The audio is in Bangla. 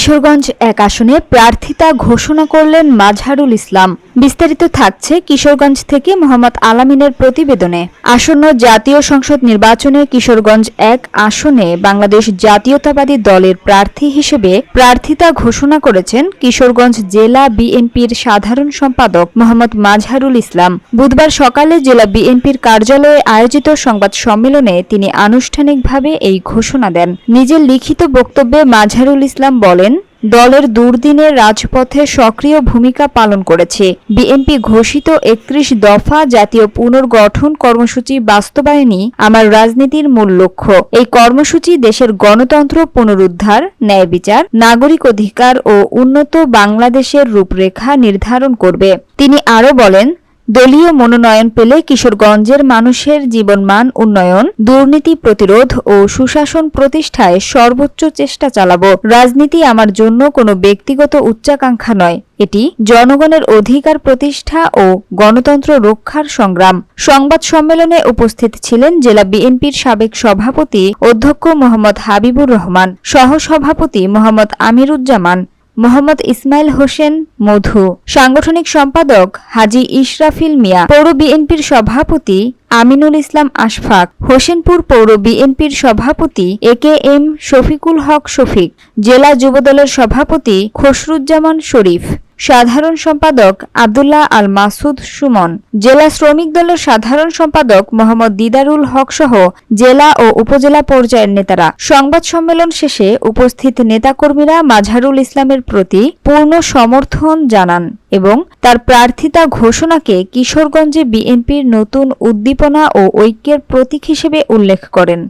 কিশোরগঞ্জ এক আসনে প্রার্থিতা ঘোষণা করলেন মাজহারুল ইসলাম। বিস্তারিত থাকছে কিশোরগঞ্জ থেকে মোহাম্মদ আলামিনের প্রতিবেদনে। আসন্ন জাতীয় সংসদ নির্বাচনে কিশোরগঞ্জ এক আসনে বাংলাদেশ জাতীয়তাবাদী দলের প্রার্থী হিসেবে প্রার্থিতা ঘোষণা করেছেন কিশোরগঞ্জ জেলা বিএনপির সাধারণ সম্পাদক মোহাম্মদ মাজহারুল ইসলাম। বুধবার সকালে জেলা বিএনপির কার্যালয়ে আয়োজিত সংবাদ সম্মেলনে তিনি আনুষ্ঠানিকভাবে এই ঘোষণা দেন। নিজের লিখিত বক্তব্যে মাজহারুল ইসলাম বলেন, দলের দুর্দিনে রাজপথে সক্রিয় ভূমিকা পালন করেছে। বিএনপি ঘোষিত ৩১ দফা জাতীয় পুনর্গঠন কর্মসূচি বাস্তবায়নই আমার রাজনীতির মূল লক্ষ্য। এই কর্মসূচি দেশের গণতন্ত্র পুনরুদ্ধার, ন্যায় বিচার, নাগরিক অধিকার ও উন্নত বাংলাদেশের রূপরেখা নির্ধারণ করবে। তিনি আরও বলেন, দলীয় মনোনয়ন পেলে কিশোরগঞ্জের মানুষের জীবনমান উন্নয়ন, দুর্নীতি প্রতিরোধ ও সুশাসন প্রতিষ্ঠায় সর্বোচ্চ চেষ্টা চালাব। রাজনীতি আমার জন্য কোনো ব্যক্তিগত উচ্চাকাঙ্ক্ষা নয়, এটি জনগণের অধিকার প্রতিষ্ঠা ও গণতন্ত্র রক্ষার সংগ্রাম। সংবাদ সম্মেলনে উপস্থিত ছিলেন জেলা বিএনপির সাবেক সভাপতি অধ্যক্ষ মোহাম্মদ হাবিবুর রহমান, সহসভাপতি মোহাম্মদ আমিরুজ্জামান, মোহাম্মদ ইসমাইল হোসেন মধু, সাংগঠনিক সম্পাদক হাজী ইশরাফিল মিয়া, পৌর বিএনপির সভাপতি আমিনুল ইসলাম আশফাক, হোসেনপুর পৌর বিএনপির সভাপতি এ.কে.এম. শফিকুল হক শফিক, জেলা যুবদলের সভাপতি খসরুজ্জামান শরীফ, সাধারণ সম্পাদক আব্দুল্লাহ আল মাসুদ সুমন, জেলা শ্রমিক দলের সাধারণ সম্পাদক মোহাম্মদ দিদারুল হক সহ জেলা ও উপজেলা পর্যায়ের নেতারা। সংবাদ সম্মেলন শেষে উপস্থিত নেতাকর্মীরা মাজহারুল ইসলামের প্রতি পূর্ণ সমর্থন জানান এবং তার প্রার্থিতা ঘোষণাকে কিশোরগঞ্জে বিএনপির নতুন উদ্দীপনা ও ঐক্যের প্রতীক হিসেবে উল্লেখ করেন।